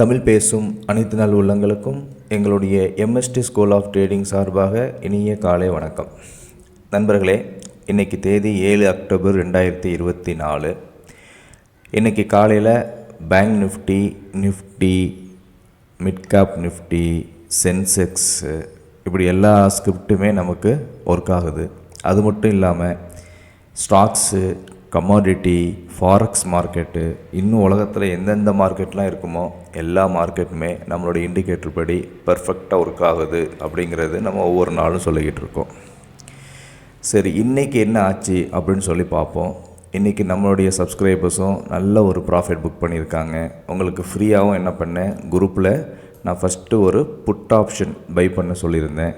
தமிழ் பேசும் அனைத்து நாள் உள்ளங்களுக்கும் எங்களுடைய எம்எஸ்டி ஸ்கூல் ஆஃப் ட்ரேடிங் சார்பாக இனிய காலை வணக்கம். நண்பர்களே, இன்றைக்கி தேதி 7 அக்டோபர் 2024. இன்றைக்கி காலையில் bank Nifty, Nifty, midcap Nifty, Sensex இப்படி எல்லா ஸ்கிரிப்ட்டுமே நமக்கு ஒர்க் ஆகுது. அது மட்டும் இல்லாமல் ஸ்டாக்ஸு, கமாடிட்டி, ஃபாரெக்ஸ் மார்க்கெட்டு, இன்னும் உலகத்தில் எந்தெந்த மார்க்கெட்லாம் இருக்குமோ எல்லா மார்க்கெட்டுமே நம்மளோட இண்டிகேட்டர் படி பர்ஃபெக்டாக ஒர்க் ஆகுது அப்படிங்கிறது நம்ம ஒவ்வொரு நாளும் சொல்லிக்கிட்டு இருக்கோம். சரி, இன்றைக்கி என்ன ஆச்சு அப்படின்னு சொல்லி பார்ப்போம். இன்றைக்கி நம்மளுடைய சப்ஸ்கிரைபர்ஸும் நல்ல ஒரு ப்ராஃபிட் புக் பண்ணியிருக்காங்க. உங்களுக்கு ஃப்ரீயாகவும் என்ன பண்ணேன், குரூப்பில் நான் ஃபஸ்ட்டு ஒரு புட் ஆப்ஷன் பை பண்ண சொல்லியிருந்தேன்.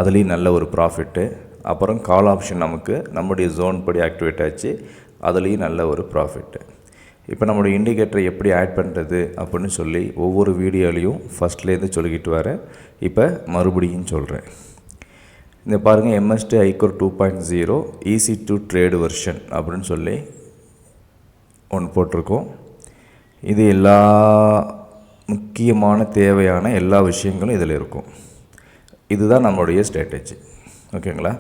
அதுலேயும் நல்ல ஒரு ப்ராஃபிட்டு. அப்புறம் கால் ஆப்ஷன் நமக்கு நம்முடைய ஜோன் படி ஆக்டிவேட் ஆச்சு, அதுலேயும் நல்ல ஒரு ப்ராஃபிட்டு. இப்போ நம்மளுடைய இண்டிகேட்டரை எப்படி ஆட் பண்ணுறது அப்படின்னு சொல்லி ஒவ்வொரு வீடியோலையும் ஃபஸ்ட்லேருந்து சொல்லிக்கிட்டு வரேன். இப்போ மறுபடியும் சொல்கிறேன். இந்த பாருங்கள், MST iCore 2.0 easy to trade version அப்படின்னு சொல்லி ஒன்று போட்டிருக்கோம். இது எல்லா முக்கியமான தேவையான எல்லா விஷயங்களும் இதில் இருக்கும். இதுதான் நம்மளுடைய ஸ்ட்ராட்டஜி. ஓகேங்களா?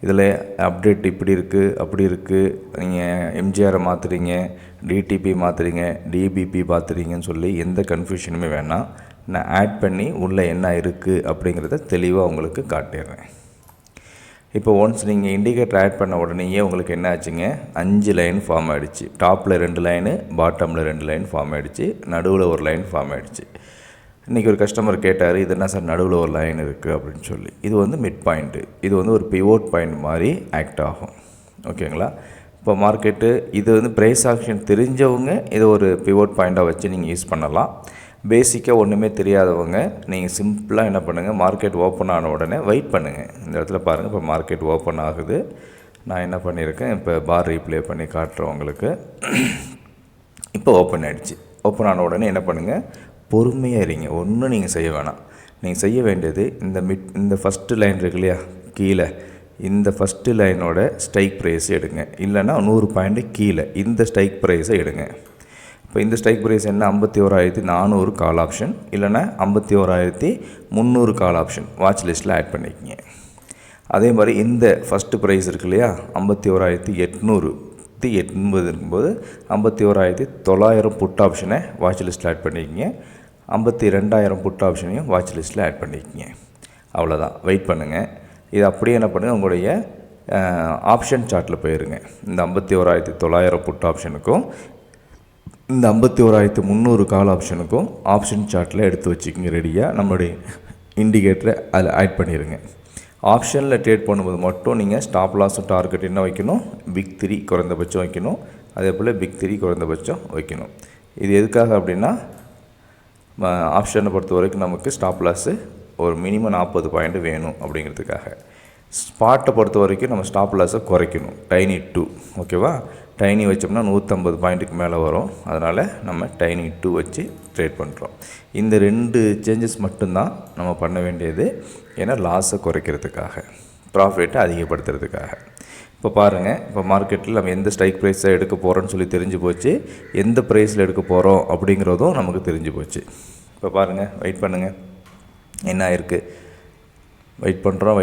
இதில் அப்டேட் இப்படி இருக்குது, அப்படி இருக்குது, நீங்கள் எம்ஜிஆரை மாற்றுறீங்க, டிடிபி மாற்றுறீங்க, டிபிபி மாற்றுறீங்கன்னு சொல்லி எந்த கன்ஃபியூஷனுமே வேணாம். நான் ஆட் பண்ணி உள்ளே என்ன இருக்குது அப்படிங்கிறத தெளிவாக உங்களுக்கு காட்டிடுறேன். இப்போ ஒன்ஸ் நீங்கள் இண்டிகேட்டர் ஆட் பண்ண உடனேயே உங்களுக்கு என்ன ஆச்சுங்க, 5 லைன் ஃபார்ம் ஆகிடுச்சு. டாப்பில் 2 லைனு, பாட்டமில் 2 லைன் ஃபார்ம் ஆகிடுச்சு, நடுவில் ஒரு லைன் ஃபார்ம் ஆகிடுச்சு. இன்றைக்கி ஒரு கஸ்டமர் கேட்டார், இது என்ன சார் நடுவில் ஒரு லைன் இருக்குது அப்படின்னு சொல்லி. இது வந்து மிட் பாயிண்ட்டு, இது வந்து ஒரு பிவோட் பாயிண்ட் மாதிரி ஆக்ட் ஆகும். ஓகேங்களா? இப்போ மார்க்கெட்டு இது வந்து ப்ரைஸ் ஆக்ஷன் தெரிஞ்சவங்க இதை ஒரு பிவோட் பாயிண்ட்டாக வச்சு நீங்கள் யூஸ் பண்ணலாம். பேசிக்காக ஒன்றுமே தெரியாதவங்க நீங்கள் சிம்பிளாக என்ன பண்ணுங்கள், மார்க்கெட் ஓப்பன் ஆன உடனே வெயிட் பண்ணுங்கள். இந்த இடத்துல பாருங்கள், இப்போ மார்க்கெட் ஓப்பன் ஆகுது. நான் என்ன பண்ணியிருக்கேன், இப்போ பார் ரீப்ளே பண்ணி காட்டுறேன் உங்களுக்கு. இப்போ ஓப்பன் ஆகிடுச்சு. ஓப்பன் ஆன உடனே என்ன பண்ணுங்கள், பொறுமையாக இருங்க. ஒன்றும் நீங்கள் செய்ய வேணாம். நீங்கள் செய்ய வேண்டியது இந்த ஃபஸ்ட்டு லைன் இருக்கு இல்லையா கீழே, இந்த ஃபஸ்ட்டு லைனோட ஸ்ட்ரைக் ப்ரைஸை எடுங்க. இல்லைன்னா 100 பாயிண்ட்டு கீழே இந்த ஸ்ட்ரைக் ப்ரைஸை எடுங்க. இப்போ இந்த ஸ்ட்ரைக் ப்ரைஸ் என்ன, 51,400 கால் ஆப்ஷன், இல்லைன்னா 51,300 கால் ஆப்ஷன் வாட்ச் லிஸ்ட்டில் ஆட் பண்ணிக்கிங்க. அதே மாதிரி இந்த ஃபஸ்ட்டு ப்ரைஸ் இருக்கு இல்லையா 51,880 இருக்கும்போது 51,900 புட் ஆப்ஷனை வாட்ச் லிஸ்ட்டில் ஆட் பண்ணிக்கிங்க. 52,000 புட் ஆப்ஷனையும் வாட்ச் லிஸ்ட்டில் ஆட் பண்ணிக்கிங்க. அவ்வளோதான். வெயிட் பண்ணுங்கள். இது அப்படியே என்ன பண்ணுங்கள், உங்களுடைய ஆப்ஷன் சார்ட்டில் போயிருங்க. இந்த 51,900 புட் ஆப்ஷனுக்கும் இந்த 51,300 கால் ஆப்ஷனுக்கும் ஆப்ஷன் சார்ட்டில் எடுத்து வச்சுக்கிங்க ரெடியாக. நம்மளுடைய இண்டிகேட்டரை அதில் ஆட் பண்ணிடுங்க. ஆப்ஷனில் ட்ரேட் பண்ணும்போது மட்டும் நீங்கள் ஸ்டாப் லாஸும் டார்கெட் என்ன வைக்கணும், பிக் 3 குறைந்தபட்சம் வைக்கணும். அதே போல் பிக் 3 குறைந்தபட்சம் வைக்கணும். இது எதுக்காக அப்படின்னா, ஆப்ஷனை பொறுத்த வரைக்கும் நமக்கு ஸ்டாப் லாஸு ஒரு மினிமம் 40 பாயிண்ட் வேணும் அப்படிங்கிறதுக்காக. ஸ்பாட்டை பொறுத்த வரைக்கும் நம்ம ஸ்டாப் லாஸை குறைக்கணும். டைனி 2, ஓகேவா? டைனி வச்சோம்னா 150 பாயிண்ட்டுக்கு மேலே வரும். அதனால் நம்ம டைனி 2 வச்சு ட்ரேட் பண்ணுறோம். இந்த 2 சேஞ்சஸ் மட்டும்தான் நம்ம பண்ண வேண்டியது. ஏன்னா லாஸை குறைக்கிறதுக்காக, ப்ராஃபிட்டை அதிகப்படுத்துறதுக்காக. இப்போ பாருங்கள், இப்போ மார்க்கெட்டில் நம்ம எந்த ஸ்ட்ரைக் ப்ரைஸை எடுக்க போகிறோன்னு சொல்லி தெரிஞ்சு போச்சு, எந்த ப்ரைஸில் எடுக்க போகிறோம் அப்படிங்கிறதும் நமக்கு தெரிஞ்சு போச்சு. இப்போ பாருங்கள், வெயிட் பண்ணுங்கள், என்ன ஆயிருக்கு. வெயிட் பண்ணுறோம்.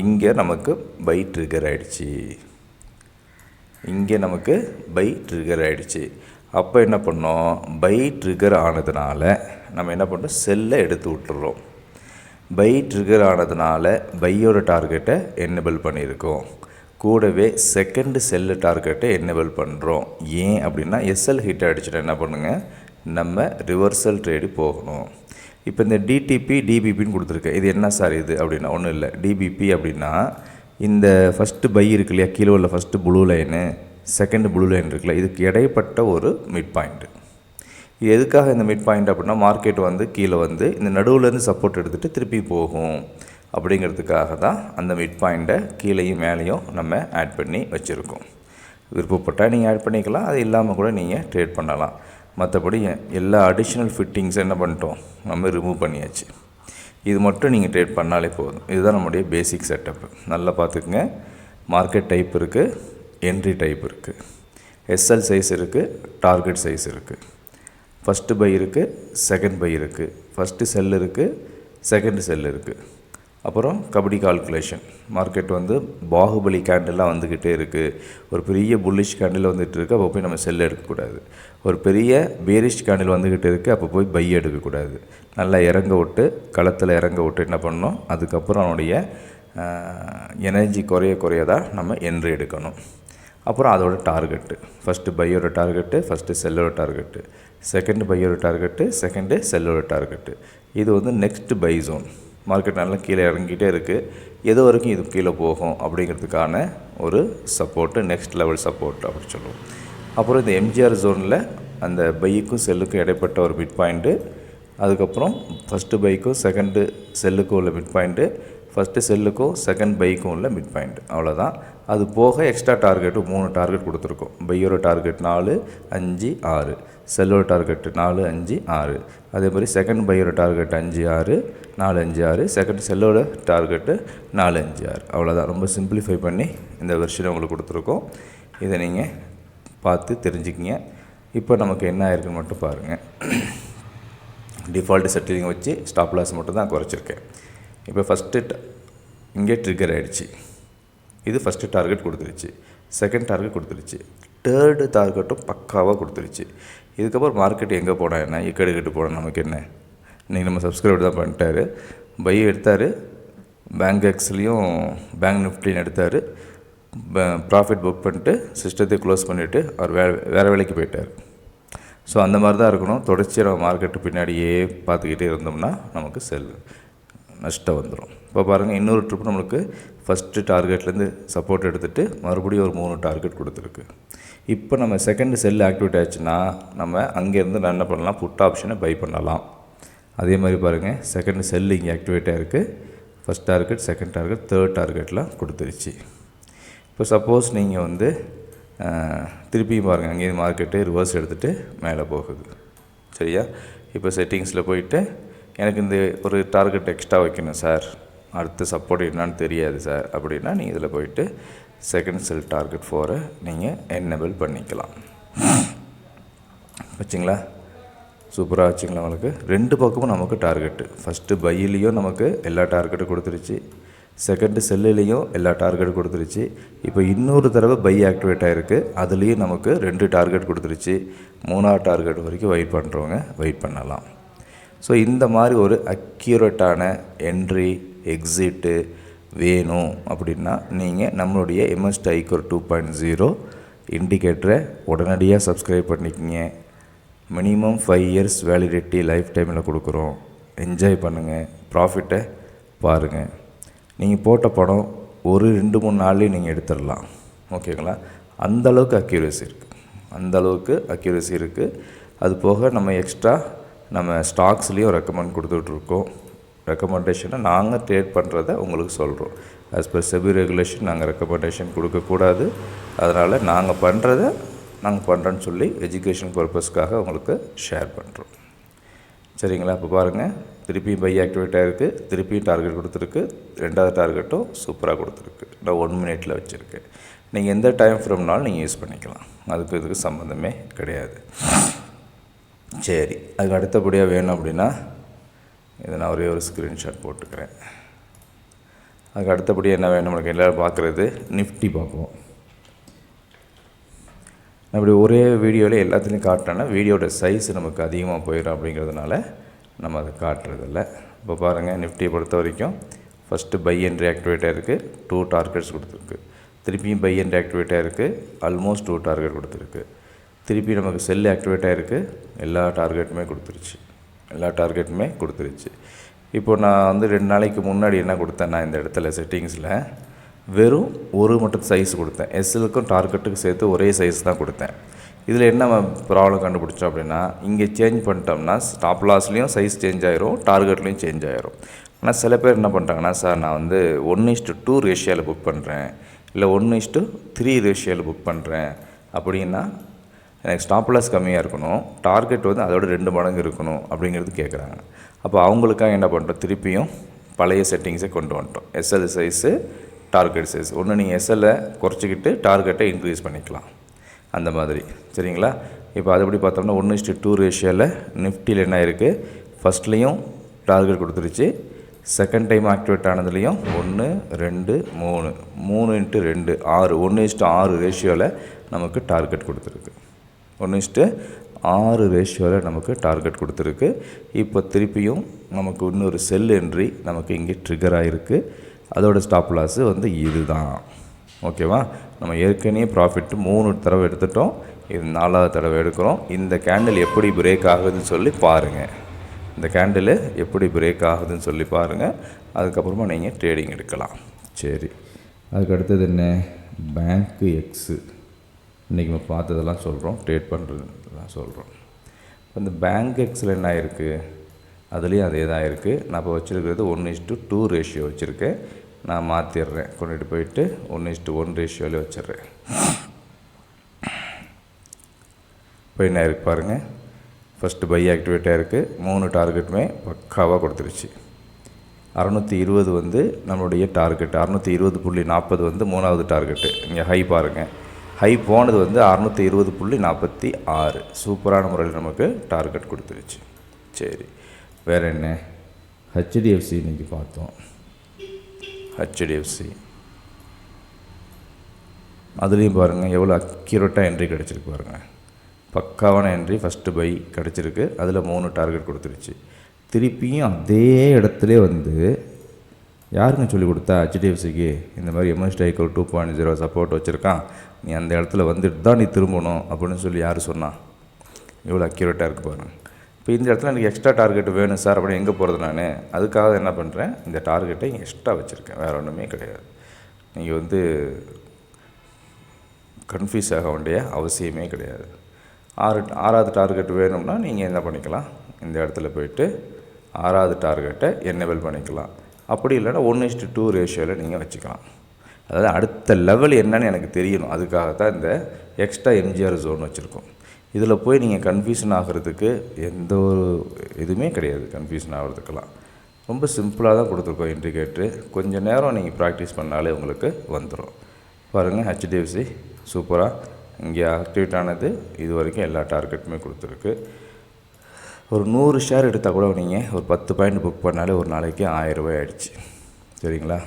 இங்கே நமக்கு பை ட்ரிகர் ஆகிடுச்சு. அப்போ என்ன பண்ணோம், பை ட்ரிகர் ஆனதுனால நம்ம என்ன பண்ணுறோம், செல்லை எடுத்து விட்டுறோம். பை ட்ரிகர் ஆனதுனால பையோட டார்கெட்டை என்னபிள் பண்ணியிருக்கோம். கூடவே செகண்டு செல்லு டார்கெட்டை என்னபிள் பண்ணுறோம். ஏன் அப்படின்னா, எஸ்எல் ஹிட் அடிச்சுட்டு என்ன பண்ணுங்கள், நம்ம ரிவர்சல் ட்ரேடு போகணும். இப்போ இந்த டிடிபி டிபிபின்னு கொடுத்துருக்கேன். இது என்ன சார் இது அப்படின்னா, ஒன்றும் இல்லை. டிபிபி அப்படின்னா இந்த ஃபஸ்ட்டு பை இருக்கு இல்லையா, கீழே உள்ள first blue line, second blue line இருக்குல்ல, இதுக்கு இடைப்பட்ட ஒரு மிட் பாயிண்ட்டு. இது எதுக்காக இந்த மிட் பாயிண்ட் அப்படின்னா, மார்க்கெட் வந்து கீழே வந்து இந்த நடுவுலேருந்து சப்போர்ட் எடுத்துகிட்டு திருப்பி போகும் அப்படிங்கிறதுக்காக தான் அந்த மிட் பாயிண்ட்டை கீழேயும் மேலேயும் நம்ம ஆட் பண்ணி வச்சுருக்கோம். விருப்பப்பட்டால் நீங்கள் ஆட் பண்ணிக்கலாம், அது இல்லாமல் கூட நீங்கள் ட்ரேட் பண்ணலாம். மற்றபடி எல்லா அடிஷ்னல் ஃபிட்டிங்ஸ் என்ன பண்ணிட்டோம், நம்ம ரிமூவ் பண்ணியாச்சு. இது மட்டும் நீங்கள் ட்ரேட் பண்ணாலே போதும். இதுதான் நம்முடைய பேசிக் செட்டப்பு. நல்லா பார்த்துக்குங்க. மார்க்கெட் டைப் இருக்குது, என்ட்ரி டைப் இருக்குது. எஸ்எல் சைஸ் இருக்குது, டார்கெட் சைஸ் இருக்குது. ஃபஸ்ட்டு பை இருக்குது, செகண்ட் பை இருக்குது, ஃபஸ்ட்டு செல் இருக்குது, செகண்ட் செல் இருக்குது. அப்புறம் கபடி கால்குலேஷன். மார்க்கெட் வந்து பாகுபலி கேண்டெல்லாம் வந்துக்கிட்டே இருக்குது. ஒரு பெரிய புல்லிஷ் கேண்டில் வந்துகிட்டு இருக்குது, அப்போ போய் நம்ம செல் எடுக்கக்கூடாது. ஒரு பெரிய பேரிஷ் கேண்டில் வந்துக்கிட்டு இருக்குது, அப்போ போய் பை எடுக்கக்கூடாது. நல்லா இறங்க விட்டு, களத்தில் இறங்க விட்டு என்ன பண்ணணும், அதுக்கப்புறம் அவனுடைய எனர்ஜி குறைய தான் நம்ம என்ட்ரி எடுக்கணும். அப்புறம் அதோட டார்கெட்டு, ஃபஸ்ட்டு பையோட டார்கெட்டு, ஃபஸ்ட்டு செல்லோட டார்கெட்டு, செகண்ட் பையோட டார்கெட்டு, செகண்டு செல்லோட டார்கெட்டு. இது வந்து நெக்ஸ்ட்டு பை ஜோன். மார்க்கெட் நல்லா கீழே இறங்கிட்டே இருக்குது, எது வரைக்கும் இது கீழே போகும் அப்படிங்கிறதுக்கான ஒரு சப்போர்ட்டு, நெக்ஸ்ட் லெவல் சப்போர்ட் அப்படி சொல்லுவோம். அப்புறம் இந்த எம்ஜிஆர் ஜோனில் அந்த பைக்கும் செல்லுக்கும் இடைப்பட்ட ஒரு மிட் பாயிண்ட்டு, அதுக்கப்புறம் ஃபஸ்ட்டு பைக்கும் செகண்டு செல்லுக்கும் உள்ள மிட் பாயிண்ட்டு, ஃபஸ்ட்டு செல்லுக்கும் செகண்ட் பைக்கும் உள்ள மிட் பாயிண்ட். அவ்வளோதான். அது போக எக்ஸ்ட்ரா டார்கெட்டு 3 டார்கெட் கொடுத்துருக்கோம். பையோட டார்கெட் 4, 5, 6, செல்லோட டார்கெட்டு 4, 5, 6. அதே மாதிரி செகண்ட் பையோட டார்கெட் 5, 6, 4, 5, 6, செகண்ட் செல்லோட டார்கெட்டு 4, 5, 6. அவ்வளோதான். ரொம்ப சிம்பிளிஃபை பண்ணி இந்த வெர்ஷனை உங்களுக்கு கொடுத்துருக்கோம். இதை நீங்கள் பார்த்து தெரிஞ்சுக்கிங்க. இப்போ நமக்கு என்ன ஆயிருக்குன்னு மட்டும் பாருங்கள். டிஃபால்ட் செட்டிங் வச்சு ஸ்டாப் லாஸ் மட்டும் தான் குறைச்சிருக்கேன். இப்போ ஃபஸ்ட்டு இங்கே ட்ரிகர் ஆகிடுச்சு. இது ஃபஸ்ட்டு டார்கெட் கொடுத்துருச்சு, செகண்ட் டார்கெட் கொடுத்துருச்சு, தேர்டு டார்கெட்டும் பக்காவாக கொடுத்துருச்சு. இதுக்கப்புறம் மார்க்கெட் எங்கே போனால் என்ன, எக்கெடுக்கிட்டு போனால் நமக்கு என்ன. இன்றைக்கி நம்ம சப்ஸ்கிரைப் தான் பண்ணிட்டார், பை எடுத்தார், பேங்க் எக்ஸ்லேயும் பேங்க் நிஃப்டின்னு எடுத்தார், ப்ராஃபிட் புக் பண்ணிட்டு சிஸ்டத்தை க்ளோஸ் பண்ணிவிட்டு அவர் வேறு வேலைக்கு போயிட்டார். ஸோ அந்த மாதிரி தான் இருக்கணும். தொடர்ச்சியாக நம்ம மார்க்கெட்டு பின்னாடியே பார்த்துக்கிட்டே இருந்தோம்னா நமக்கு நஷ்டம் வந்துடும். இப்போ பாருங்கள், இன்னொரு ட்ரிப் நம்மளுக்கு ஃபஸ்ட்டு டார்கெட்லேருந்து சப்போர்ட் எடுத்துகிட்டு மறுபடியும் ஒரு 3 டார்கெட் கொடுத்துருக்கு. இப்போ நம்ம செகண்ட் செல் ஆக்டிவேட் ஆச்சுன்னா நம்ம அங்கேருந்து நான் என்ன பண்ணலாம், புட் ஆப்ஷனை பை பண்ணலாம். அதே மாதிரி பாருங்கள், செகண்ட் செல் இங்கே ஆக்டிவேட் ஆகிருக்கு. First target, second target, third டார்கெட்லாம் கொடுத்துருச்சு. இப்போ சப்போஸ் நீங்கள் வந்து திருப்பியும் பாருங்கள், அங்கேயும் மார்க்கெட்டு ரிவர்ஸ் எடுத்துகிட்டு மேலே போகுது. சரியா? இப்போ செட்டிங்ஸில் போயிட்டு எனக்கு இந்த ஒரு டார்கெட் எக்ஸ்ட்ரா வைக்கணும் சார், அடுத்த சப்போர்ட் என்னான்னு தெரியாது சார் அப்படின்னா நீங்கள் இதில் போயிட்டு செகண்ட் செல் டார்கெட் 4 நீங்கள் என்னபிள் பண்ணிக்கலாம். வச்சிங்களா? சூப்பராக வச்சிங்களா? உங்களுக்கு 2 பக்கமும் நமக்கு டார்கெட்டு. ஃபஸ்ட்டு பையிலையும் நமக்கு எல்லா டார்கெட்டும் கொடுத்துருச்சு, செகண்டு செல்லுலேயும் எல்லா டார்கெட்டும் கொடுத்துருச்சு. இப்போ இன்னொரு தடவை பை ஆக்டிவேட் ஆகிருக்கு, அதுலேயும் நமக்கு 2 டார்கெட் கொடுத்துருச்சு. 3ஆவது டார்கெட் வரைக்கும் வெயிட் பண்ணுறவங்க வெயிட் பண்ணலாம். ஸோ இந்த மாதிரி ஒரு அக்யூரேட்டான என்ட்ரி எக்ஸிட்டு வேணும் அப்படின்னா நீங்கள் நம்மளுடைய எம்எஸ்டி ஐகோர் 2.0 இண்டிகேட்டரை உடனடியாக சப்ஸ்கிரைப் பண்ணிக்கிங்க. மினிமம் 5 இயர்ஸ் வேலிடிட்டி லைஃப் டைமில் கொடுக்குறோம். என்ஜாய் பண்ணுங்கள், ப்ராஃபிட்டை பாருங்கள். நீங்கள் போட்ட படம் ஒரு 2-3 நாள்லேயும் நீங்கள் எடுத்துடலாம். ஓகேங்களா? அந்தளவுக்கு அக்யூரசி இருக்குது. அது போக நம்ம எக்ஸ்ட்ரா நம்ம ஸ்டாக்ஸ்லேயும் ரெக்கமெண்ட் கொடுத்துட்ருக்கோம். ரெக்கமெண்டேஷனை நாங்கள் ட்ரேட் பண்ணுறத உங்களுக்கு சொல்கிறோம். ஆஸ் பர் செபி ரெகுலேஷன் நாங்கள் ரெக்கமெண்டேஷன் கொடுக்கக்கூடாது. அதனால் நாங்கள் பண்ணுறோன்னு சொல்லி எஜுகேஷன் பர்பஸ்க்காக உங்களுக்கு ஷேர் பண்ணுறோம். சரிங்களா? இப்போ பாருங்கள், திருப்பியும் பை ஆக்டிவேட் ஆகிருக்கு, திருப்பியும் டார்கெட் கொடுத்துருக்கு, 2ஆவது டார்கெட்டும் சூப்பராக கொடுத்துருக்கு. நான் 1 மினிட்டில் வச்சுருக்கேன். நீங்கள் எந்த டைம் ஃப்ரேம்னாலும் நீங்கள் யூஸ் பண்ணிக்கலாம், இதுக்கு சம்மந்தமே கிடையாது. சரி, அதுக்கு அடுத்தபடியாக வேணும் அப்படின்னா இதை நான் ஒரே ஒரு ஸ்க்ரீன்ஷாட் போட்டுக்கிறேன். அதுக்கு அடுத்தபடியாக என்ன வேணும் நமக்கு எல்லோரும் பார்க்குறது, நிஃப்டி பார்ப்போம். அப்படி ஒரே வீடியோவில் எல்லாத்துலேயும் காட்டினோன்னா வீடியோட சைஸ் நமக்கு அதிகமாக போயிடும். அப்படிங்கிறதுனால நம்ம அதை காட்டுறதில்ல. இப்போ பாருங்கள், நிஃப்டியை பொறுத்த வரைக்கும் ஃபஸ்ட்டு பை என்ட்ரி ஆக்டிவேட் ஆகிருக்கு, 2 டார்கெட்ஸ் கொடுத்துருக்கு. திருப்பியும் பை என்ட்ரி ஆக்டிவேட் ஆகிருக்கு, ஆல்மோஸ்ட் 2 டார்கெட் கொடுத்துருக்கு. திருப்பி நமக்கு செல் ஆக்டிவேட் ஆகிருக்கு, எல்லா டார்கெட்டுமே கொடுத்துருச்சு. இப்போ நான் வந்து 2 நாளைக்கு முன்னாடி என்ன கொடுத்தேன்னா, இந்த இடத்துல செட்டிங்ஸில் வெறும் ஒரு மட்டும் சைஸ் கொடுத்தேன். எஸ்எலுக்கும் டார்கெட்டுக்கும் சேர்த்து ஒரே சைஸ் தான் கொடுத்தேன். இதில் என்ன ப்ராப்ளம் கண்டுபிடிச்சோம் அப்படின்னா, இங்கே சேஞ்ச் பண்ணிட்டோம்னா ஸ்டாப் லாஸ்லேயும் சைஸ் சேஞ்ச் ஆகிரும், டார்கெட்லேயும் சேஞ்ச் ஆகிரும். ஆனால் சில பேர் என்ன பண்ணுறாங்கன்னா, சார் நான் வந்து 1:2 ரேஷியோவில் புக் பண்ணுறேன், இல்லை 1:3 ரேஷியோவில் புக் பண்ணுறேன் அப்படின்னா எனக்கு ஸ்டாப் லாஸ் கம்மியாக இருக்கணும், டார்கெட் வந்து அதோட 2 மடங்கு இருக்கணும் அப்படிங்கிறது கேட்குறாங்க. அப்போ அவங்களுக்காக என்ன பண்ணுறோம், திருப்பியும் பழைய செட்டிங்ஸை கொண்டு வந்துட்டோம். SL size, target size. ஒன்று நீங்கள் எஸ்எல்லை குறைச்சிக்கிட்டு டார்கெட்டை இன்க்ரீஸ் பண்ணிக்கலாம். அந்த மாதிரி. சரிங்களா? இப்போ அதுபடி பார்த்தோம்னா 1:2 ரேஷியோவில் நிஃப்டியில் என்ன இருக்குது, ஃபஸ்ட்லேயும் டார்கெட் கொடுத்துருச்சு, செகண்ட் டைம் ஆக்டிவேட் ஆனதுலேயும் 1 2 3 3 × 2 6 1:6 ரேஷியோவில் நமக்கு டார்கெட் கொடுத்துருக்கு. 1:6 ரேஷியோவில் நமக்கு டார்கெட் கொடுத்துருக்கு. இப்போ திருப்பியும் நமக்கு இன்னொரு செல் என்ட்ரி நமக்கு இங்கே ட்ரிகர் ஆகிருக்கு. அதோட ஸ்டாப் லாஸு வந்து இது தான். ஓகேவா? நம்ம ஏற்கனவே ப்ராஃபிட்டு 3 தடவை எடுத்துட்டோம், இது 4வது தடவை எடுக்கிறோம். இந்த கேண்டில் எப்படி பிரேக் ஆகுதுன்னு சொல்லி பாருங்கள். இந்த கேண்டில் எப்படி பிரேக் ஆகுதுன்னு சொல்லி பாருங்கள். அதுக்கப்புறமா நீங்கள் ட்ரேடிங் எடுக்கலாம். சரி, அதுக்கு அடுத்தது என்ன, பேங்க்கு எக்ஸு. இன்றைக்கி நம்ம பார்த்ததெல்லாம் சொல்கிறோம், ட்ரேட் பண்ணுறதுலாம் சொல்கிறோம். இந்த பேங்க் எக்ஸில் என்ன இருக்குது, அதுலேயும் அதே தான் இருக்குது. நான் இப்போ வச்சுருக்கிறது 1:2 ரேஷியோ வச்சுருக்கேன். நான் மாற்றிடுறேன், கொண்டுட்டு போயிட்டு 1:1 ரேஷியோவில் வச்சிடுறேன். இப்போ என்ன இருக்குது பாருங்கள், ஃபஸ்ட்டு பை ஆக்டிவேட் ஆகிருக்கு. 3 டார்கெட்டுமே பக்காவாக கொடுத்துருச்சு. 620 வந்து நம்மளுடைய டார்கெட், 620.40 வந்து 3வது டார்கெட்டு. இங்கே ஹை பாருங்கள், ஹை போனது வந்து 620.46. சூப்பரான முறையில் நமக்கு டார்கெட் கொடுத்துருச்சு. சரி, வேறு என்ன, ஹெச்டிஎஃப்சி இன்றைக்கி பார்த்தோம். ஹெச்டிஎஃப்சி அதுலேயும் பாருங்கள் எவ்வளோ அக்யூரேட்டாக என்ட்ரி கிடச்சிருக்கு பாருங்கள். பக்காவான என்ட்ரி, ஃபஸ்ட்டு பை கிடச்சிருக்கு. அதில் 3 டார்கெட் கொடுத்துருச்சு. திருப்பியும் அதே இடத்துல வந்து யாருங்க சொல்லிக் கொடுத்தா, ஹெச்டிஎஃப்சிக்கு இந்த மாதிரி iCore 2.0 சப்போர்ட் வச்சுருக்கான், நீ அந்த இடத்துல வந்துட்டு தான் நீ திரும்பணும் அப்படின்னு சொல்லி யார் சொன்னான்? எவ்வளோ அக்யூரேட்டாக இருக்குது பாருங்கள். இப்போ இந்த இடத்துல எனக்கு எக்ஸ்ட்ரா டார்கெட் வேணும் சார் அப்படின்னு எங்கே போகிறது நான்? அதுக்காக என்ன பண்ணுறேன், இந்த டார்கெட்டை எக்ஸ்ட்ரா வச்சுருக்கேன், வேறு ஒன்றுமே கிடையாது. நீங்கள் வந்து கன்ஃபியூஸ் ஆக வேண்டிய அவசியமே கிடையாது. 6வது டார்கெட் வேணும்னா நீங்கள் என்ன பண்ணிக்கலாம், இந்த இடத்துல போய்ட்டு 6வது டார்கெட்டை என்னெபிள் பண்ணிக்கலாம். அப்படி இல்லைன்னா 1:2 ரேஷியோவில் நீங்கள் வச்சுக்கலாம். அதாவது அடுத்த லெவல் என்னன்னு எனக்கு தெரியணும், அதுக்காக தான் இந்த எக்ஸ்ட்ரா எம்ஜிஆர் ஜோன் வச்சுருக்கோம். இதில் போய் நீங்கள் கன்ஃபியூஷன் ஆகிறதுக்கு எந்த ஒரு இதுவுமே கிடையாது. கன்ஃபியூஷன் ஆகிறதுக்கெல்லாம் ரொம்ப சிம்பிளாக தான் கொடுத்துருக்கோம் இண்டிகேட்ரு. கொஞ்சம் நேரம் நீங்கள் ப்ராக்டிஸ் பண்ணாலே உங்களுக்கு வந்துடும். பாருங்கள், ஹெச்டிஎஃப்சி சூப்பராக இங்கே ஆக்டிவேட் ஆனது. இது வரைக்கும் எல்லா டார்கெட்டுமே கொடுத்துருக்கு. ஒரு 100 ஷேர் எடுத்தால் கூட நீங்கள் ஒரு 10 பாயிண்ட் புக் பண்ணாலே ஒரு நாளைக்கு 1000 ரூபாய் ஆகிடுச்சு. சரிங்களா?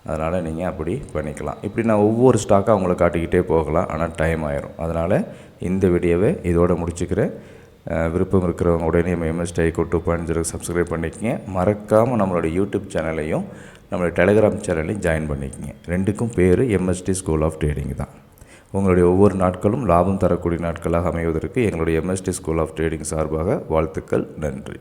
அதனால் நீங்கள் அப்படி பண்ணிக்கலாம். இப்படி நான் ஒவ்வொரு ஸ்டாக்காக அவங்கள காட்டிக்கிட்டே போகலாம், ஆனால் டைம் ஆயிரும். அதனால் இந்த வீடியோவை இதோடு முடிச்சுக்கிறேன். விருப்பம் இருக்கிறவங்க உடனே நம்ம iCore 2.0 சப்ஸ்கிரைப் பண்ணிக்கங்க. மறக்காமல் நம்மளுடைய யூடியூப் சேனலையும் நம்மளுடைய டெலிகிராம் சேனலையும் ஜாயின் பண்ணிக்கங்க. ரெண்டுக்கும் பேர் MST ஸ்கூல் ஆஃப் ட்ரேடிங் தான். உங்களுடைய ஒவ்வொரு நாட்களும் லாபம் தரக்கூடிய நாட்களாக அமைவதற்கு எங்களுடைய MST ஸ்கூல் ஆஃப் ட்ரேடிங் சார்பாக வாழ்த்துக்கள். நன்றி.